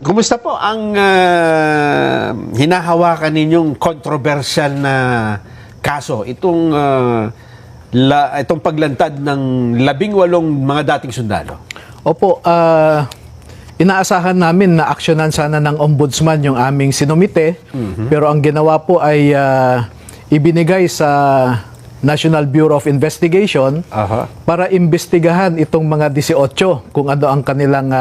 Kumusta po ang hinahawakan ninyong kontrobersyal na kaso? Itong paglantad ng 18 mga dating sundalo. Opo, inaasahan namin na aksyonan sana ng ombudsman yung aming sinumite. Pero ang ginawa po ay ibinigay sa National Bureau of Investigation para imbestigahan itong mga 18 kung ano ang kanilang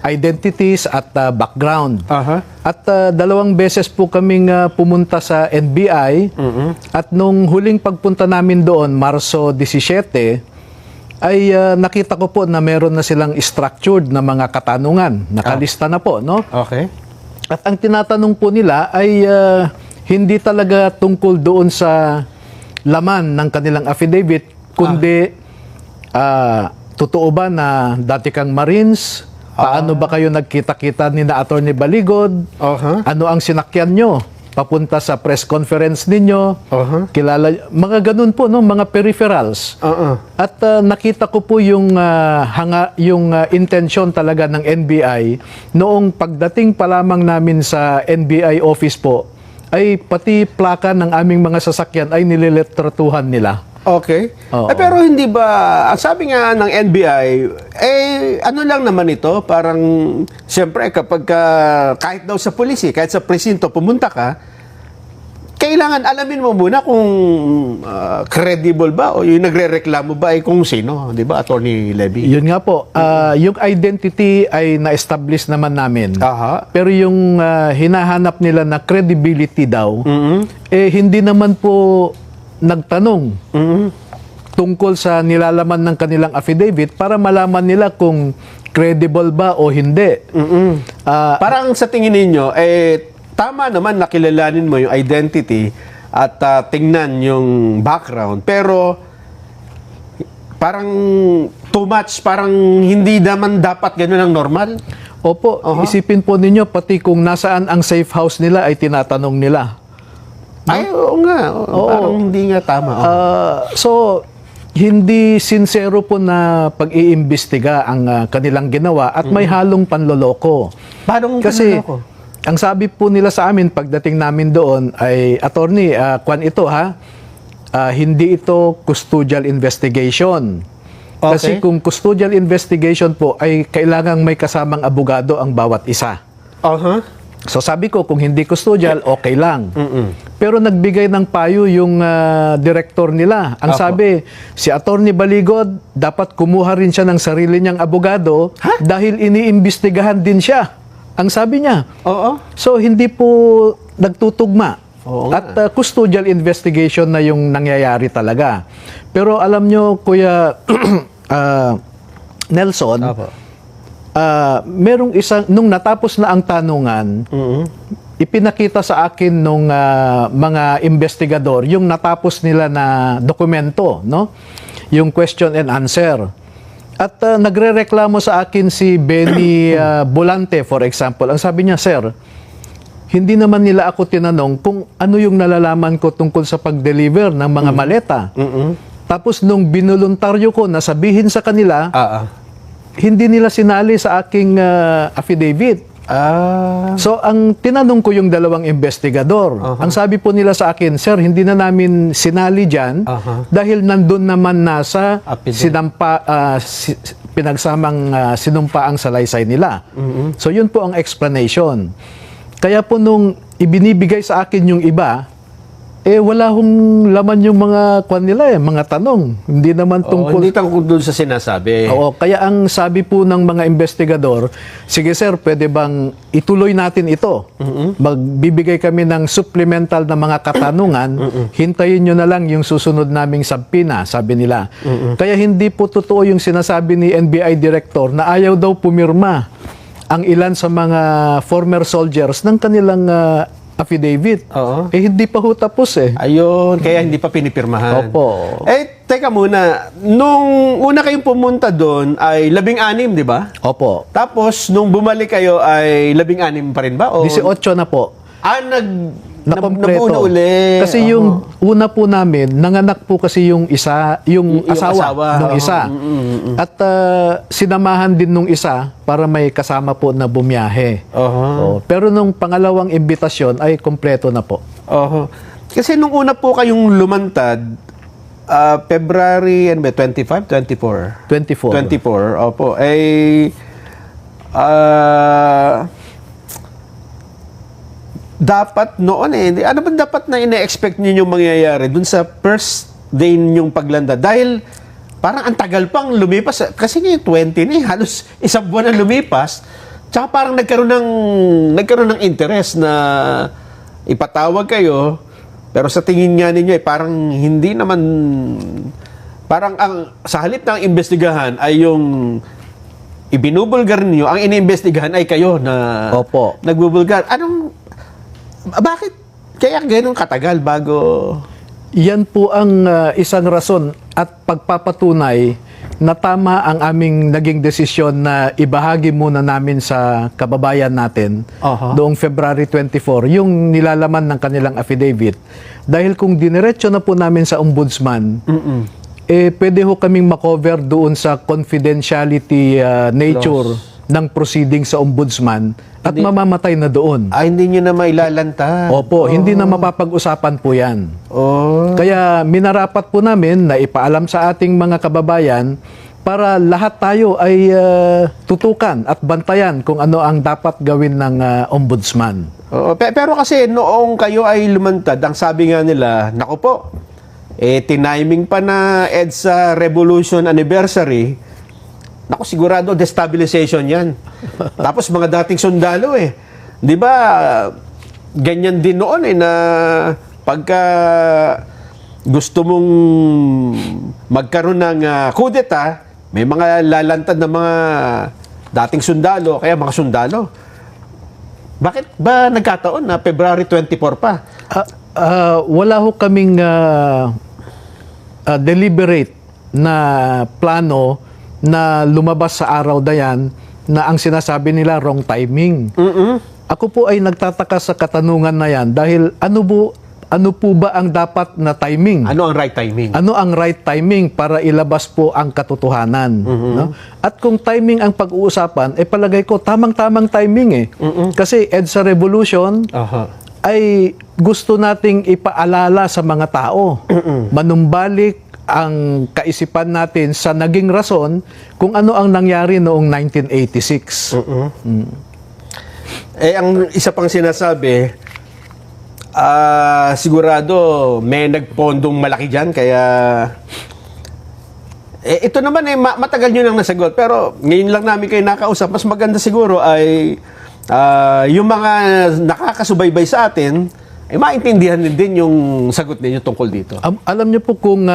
identities at background. At 2 beses po kaming pumunta sa NBI at nung huling pagpunta namin doon, Marso 17, ay nakita ko po na meron na silang structured na mga katanungan. Nakalista na po, no? Okay. At ang tinatanong po nila ay hindi talaga tungkol doon sa laman ng kanilang affidavit, kundi totoo ba na dati kang Marines? Paano ba kayo nagkita-kita ni na Attorney Baligod? Ano ang sinakyan nyo? Papunta sa press conference ninyo? Kilala, mga ganun po, no? Mga peripherals. At nakita ko po yung intention talaga ng NBI noong pagdating pa lamang namin sa NBI office po, ay pati plaka ng aming mga sasakyan ay nililetratuhan nila. Okay. Pero hindi ba, ang sabi nga ng NBI, ano lang naman ito, parang, siyempre, kahit daw sa polisi, kahit sa presinto, pumunta ka, kailangan alamin mo muna kung credible ba o yung nagre-reklamo ba ay kung sino, di ba, Attorney Levy? Yun nga po, yung identity ay na-establish naman namin. Pero yung hinahanap nila na credibility daw, hindi naman po nagtanong tungkol sa nilalaman ng kanilang affidavit para malaman nila kung credible ba o hindi. Parang sa tingin ninyo, tama naman na kilalanin mo yung identity at tingnan yung background, pero parang too much, parang hindi naman dapat ganun ang normal. Opo, isipin po ninyo, pati kung nasaan ang safe house nila ay tinatanong nila. Ay, oo nga. Parang hindi nga tama. So, hindi sincero po na pag-iimbestiga ang kanilang ginawa at may halong panloloko. Paano kasi panloloko? Ang sabi po nila sa amin pagdating namin doon ay, Attorney, hindi ito custodial investigation. Kasi kung custodial investigation po ay kailangang may kasamang abogado ang bawat isa. So sabi ko, kung hindi custodial, okay lang. Pero nagbigay ng payo yung director nila. Ang sabi, si Attorney Baligod, dapat kumuha rin siya ng sarili niyang abogado dahil iniimbestigahan din siya. Ang sabi niya. So, hindi po nagtutugma. At custodial investigation na yung nangyayari talaga. Pero alam nyo, Kuya Nelson, merong nung natapos na ang tanungan, ipinakita sa akin nung mga investigador yung natapos nila na dokumento, no? Yung question and answer. At nagrereklamo sa akin si Benny Bolante, for example. Ang sabi niya, Sir, hindi naman nila ako tinanong kung ano yung nalalaman ko tungkol sa pag-deliver ng mga maleta. Tapos nung binuluntaryo ko na sabihin sa kanila, hindi nila sinali sa aking affidavit. So, ang tinanong ko yung 2 investigador. Ang sabi po nila sa akin, Sir, hindi na namin sinali dyan dahil nandun naman nasa pinagsamang sinumpaang salaysay nila. So, yun po ang explanation. Kaya po nung ibinibigay sa akin yung iba, wala hong laman yung mga mga tanong. Hindi naman tungkol... hindi tungkol doon sa sinasabi. Kaya ang sabi po ng mga investigador, sige sir, pwede bang ituloy natin ito? Magbibigay kami ng supplemental na mga katanungan, hintayin nyo na lang yung susunod naming subpoena, sabi nila. Kaya hindi po totoo yung sinasabi ni NBI Director na ayaw daw pumirma ang ilan sa mga former soldiers ng kanilang affidavit. Hindi pa ho tapos Ayun, kaya hindi pa pinipirmahan. Opo. Teka muna, nung una kayong pumunta doon ay 16, di ba? Opo. Tapos, nung bumalik kayo ay 16 pa rin ba? O 18 na po. na kompleto. nabuo na uli. Kasi yung una po namin, nanganak po kasi yung isa, yung asawa nung isa. At sinamahan din nung isa para may kasama po na bumiyahe. Pero nung pangalawang imbitasyon ay kompleto na po. Kasi nung una po kayong lumantad, February 25, 24? 24. 24, opo. Dapat noon ano ba dapat na ina-expect niyo yung mangyayari dun sa first day ninyong paglanda? Dahil parang ang tagal pang lumipas. Kasi ngayon 20 na halos isang buwan na lumipas. Tsaka parang nagkaroon ng interest na ipatawag kayo. Pero sa tingin nga ninyo parang hindi naman, parang sa halip ng imbestigahan ay yung ibinubulgar niyo, ang iniimbestigahan ay kayo na Opo. nagbubulgar. Bakit kaya ganun katagal bago? Yan po ang isang rason at pagpapatunay na tama ang aming naging desisyon na ibahagi muna namin sa kababayan natin noong February 24 yung nilalaman ng kanilang affidavit. Dahil kung diniretso na po namin sa ombudsman, pwede ho kaming makover doon sa confidentiality nature ng proceeding sa ombudsman at mamamatay na doon. Hindi nyo na mailalanta. Opo, hindi na mapapag-usapan po yan. Kaya minarapat po namin na ipaalam sa ating mga kababayan para lahat tayo ay tutukan at bantayan kung ano ang dapat gawin ng ombudsman. Pero kasi noong kayo ay lumantad, ang sabi nga nila, naku po, tiniming pa na EDSA Revolution Anniversary. Naku, sigurado destabilization yan. Tapos mga dating sundalo Di ba, ganyan din noon na pagka gusto mong magkaroon ng kudeta, may mga lalantad na mga dating sundalo, kaya mga sundalo. Bakit ba nagkataon na February 24 pa? Wala ho kaming deliberate na plano na lumabas sa araw na yan na ang sinasabi nila wrong timing. Ako po ay nagtataka sa katanungan na yan dahil ano po ba ang dapat na timing? Ano ang right timing? Ano ang right timing para ilabas po ang katotohanan? No? At kung timing ang pag-uusapan, palagay ko tamang-tamang timing Kasi EDSA Revolution ay gusto nating ipaalala sa mga tao. Manumbalik ang kaisipan natin sa naging rason kung ano ang nangyari noong 1986. Ang isa pang sinasabi, sigurado may nagpondong malaki dyan, kaya ito naman matagal nyo nang nasagot, pero ngayon lang namin kayo nakausap. Mas maganda siguro ay yung mga nakakasubaybay sa atin maintindihan din yung sagot ninyo tungkol dito. Alam niyo po kung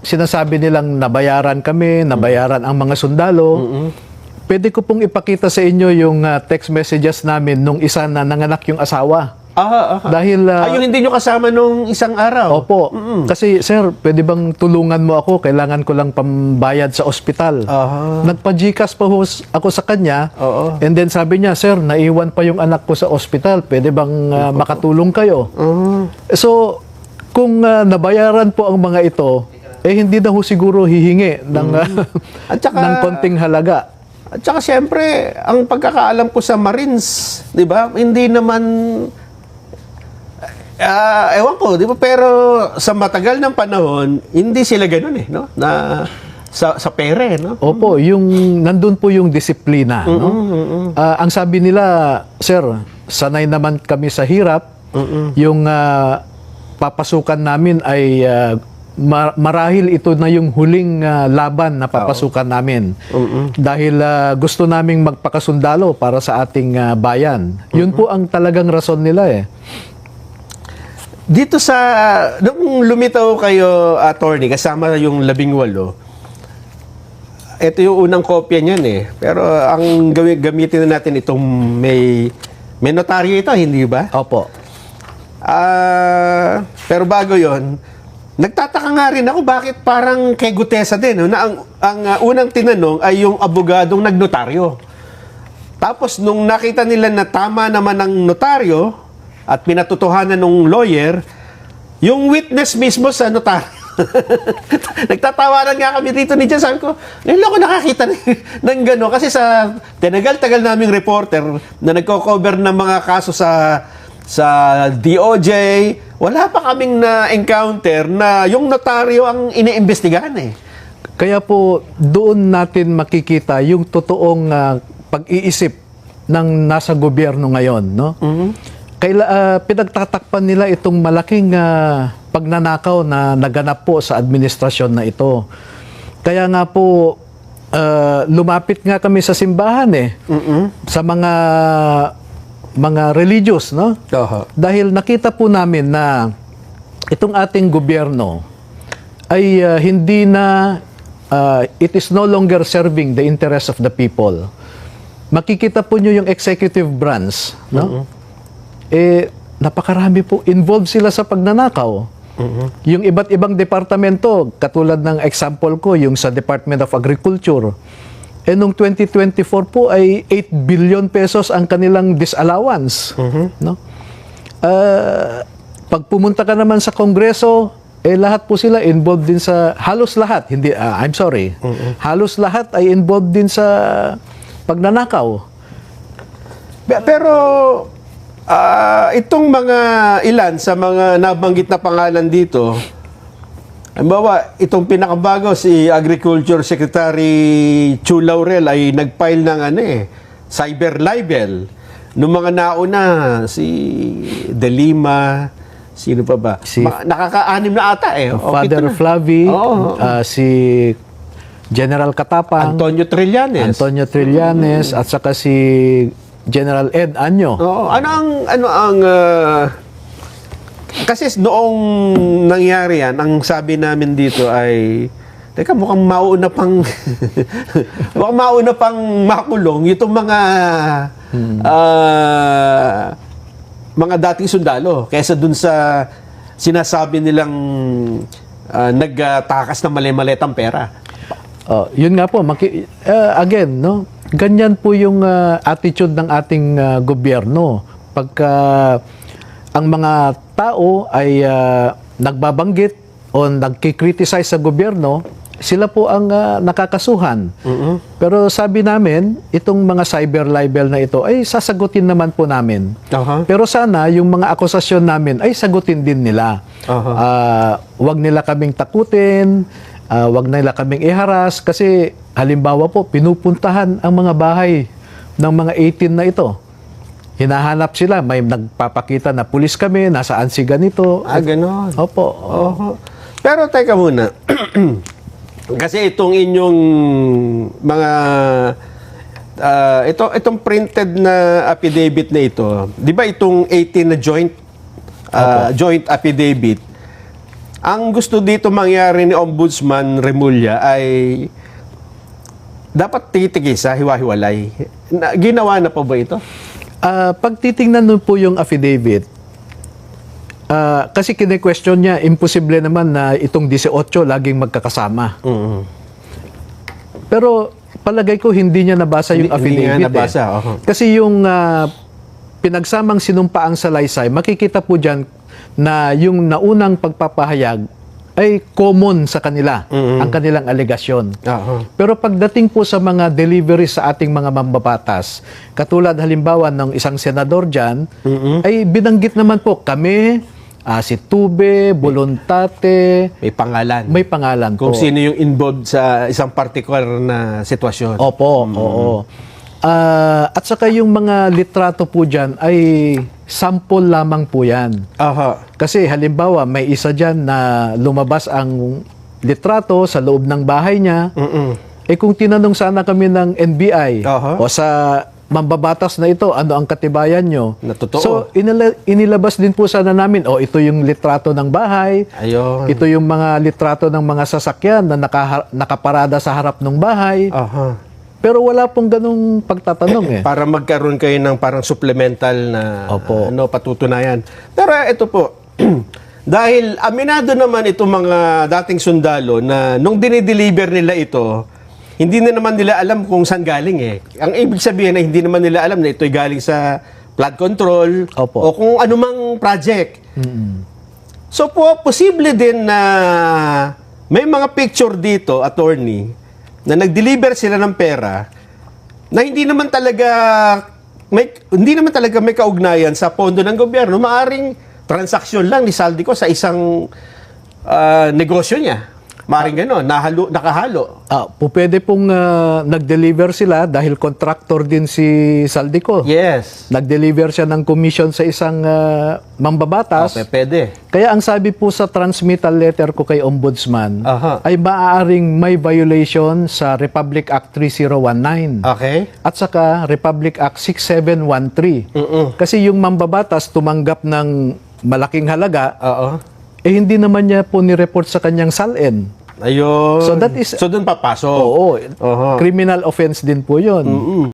sinasabi nilang nabayaran kami, nabayaran ang mga sundalo, pwede ko pong ipakita sa inyo yung text messages namin nung isa na nanganak yung asawa. Dahil yung hindi nyo kasama nung isang araw. Opo. Kasi sir, pwede bang tulungan mo ako? Kailangan ko lang pambayad sa ospital. Nagpa-GCash pa ako sa kanya. And then sabi niya, sir, naiwan pa yung anak ko sa ospital. Pwede bang makatulong kayo? So, kung nabayaran po ang mga ito, hindi na ho siguro hihingi ng, At saka, ng konting halaga. At saka siyempre, ang pagkakaalam ko sa Marines, di ba, hindi naman ewan ko, di ba? Pero sa matagal ng panahon, hindi sila ganun no? Na sa pere, no? Opo, yung nandun po yung disiplina, no? Ang sabi nila, sir, sanay naman kami sa hirap. Yung papasukan namin ay marahil ito na yung huling laban na papasukan namin. Dahil gusto naming magpakasundalo para sa ating bayan. Yun po ang talagang rason nila Dito nung lumitaw kayo, attorney, kasama yung 18, ito yung unang kopya niyan Pero ang gamitin na natin itong may notaryo ito, hindi ba? Opo. Pero bago yon, nagtataka nga rin ako bakit parang kay Gutesa din, na ang unang tinanong ay yung abogadong nagnotaryo. Tapos nung nakita nila na tama naman ang notaryo, at pinatotohanan ng lawyer, yung witness mismo sa notaryo. Nagtatawanan nga kami dito ni Jan. Sabi ko, ngayon lang ako nakakita ng gano'n. Kasi sa tinagal-tagal naming reporter na nagko-cover ng mga kaso sa DOJ, wala pa kaming na-encounter na yung notaryo ang iniimbestigahan eh. Kaya po, doon natin makikita yung totoong pag-iisip ng nasa gobyerno ngayon, no? Pinagtatakpan nila itong malaking pagnanakaw na naganap po sa administrasyon na ito. Kaya nga po, lumapit nga kami sa simbahan sa mga religious, no? Dahil nakita po namin na itong ating gobyerno ay hindi na it is no longer serving the interest of the people. Makikita po nyo yung executive branch, no? Napakarami po involved sila sa pagnanakaw. Yung iba't ibang departamento, katulad ng example ko, yung sa Department of Agriculture, noong 2024 po ay 8 billion pesos ang kanilang disallowance. No? Pag pumunta ka naman sa Kongreso, lahat po sila involved din sa, halos lahat, hindi, halos lahat ay involved din sa pagnanakaw. Pero itong mga ilan sa mga nabanggit na pangalan dito, halimbawa, itong pinakabago si Agriculture Secretary Chu Laurel ay nag-file ng cyber libel. Noong mga nauna, si De Lima, sino pa ba? Nakaka-anim na ata Father Flavi, si General Katapang, Antonio Trillanes, at saka si General Ed Anyo. Kasi noong nangyari yan, ang sabi namin dito ay, teka, mukhang mauna pang makulong itong mga dating sundalo kaysa dun sa sinasabi nilang nagtakas ng mali-maletang pera. Yun nga po, again, no? Ganyan po yung attitude ng ating gobyerno. Pagka ang mga tao ay nagbabanggit o nagkikriticize sa gobyerno, sila po ang nakakasuhan. Pero sabi namin, itong mga cyber libel na ito ay sasagutin naman po namin. Pero sana yung mga akusasyon namin ay sagutin din nila. Wag nila kaming takutin, wag nila kaming iharas kasi halimbawa po, pinupuntahan ang mga bahay ng mga 18 na ito. Hinahanap sila, may nagpapakita na pulis kami, nasaan si ganito. Ganon. Opo. Pero teka muna, kasi itong inyong mga, itong printed na affidavit na ito, di ba itong 18 na joint affidavit, ang gusto dito mangyari ni Ombudsman Remulla ay dapat titigisa, hiwa-hiwalay. Ginawa na po ba ito? Pag titingnan nun po yung affidavit, kasi kine-question niya, imposible naman na itong 18 laging magkakasama. Pero palagay ko hindi niya nabasa yung affidavit. Hindi niya nabasa. Kasi yung pinagsamang sinumpaang salaysay, makikita po dyan na yung naunang pagpapahayag ay common sa kanila, ang kanilang alegasyon. Pero pagdating po sa mga delivery sa ating mga mambabatas, katulad halimbawa ng isang senador dyan, ay binanggit naman po kami, si Tube, Voluntate. May pangalan. po. Kung sino yung involved sa isang particular na sitwasyon. Opo, oo. At saka yung mga litrato po dyan ay sample lamang po yan. Kasi halimbawa may isa dyan na lumabas ang litrato sa loob ng bahay niya. Kung tinanong sana kami ng NBI o sa mambabatas na ito, ano ang katibayan nyo? Na totoo. So inilabas din po sana namin, ito yung litrato ng bahay. Ayun. Ito yung mga litrato ng mga sasakyan na nakaparada sa harap ng bahay. Pero wala pong ganung pagtatanong Para magkaroon kayo ng parang supplemental na patutunayan. Pero ito po, dahil aminado naman itong mga dating sundalo na nung dinideliver nila ito, hindi na naman nila alam kung saan galing Ang ibig sabihin na hindi naman nila alam na ito'y galing sa flood control, Opo. o kung anumang project. So posible din na may mga picture dito, attorney, na nag-deliver sila ng pera na hindi naman talaga may kaugnayan sa pondo ng gobyerno. Maaring transaksyon lang ni Saldico sa isang negosyo niya. Maaring gano'n, nakahalo. Pwede pong nag-deliver sila dahil contractor din si Saldico. Yes. Nag-deliver siya ng commission sa isang mambabatas. Okay, pwede. Kaya ang sabi po sa transmittal letter ko kay Ombudsman Aha. ay maaaring may violation sa Republic Act 3019 Okay. at saka Republic Act 6713. Kasi yung mambabatas tumanggap ng malaking halaga, Oo. hindi naman niya po ni-report sa kanyang SALN. Ayun. So that is- So doon papasok. Oo, Oho. criminal offense din po yun.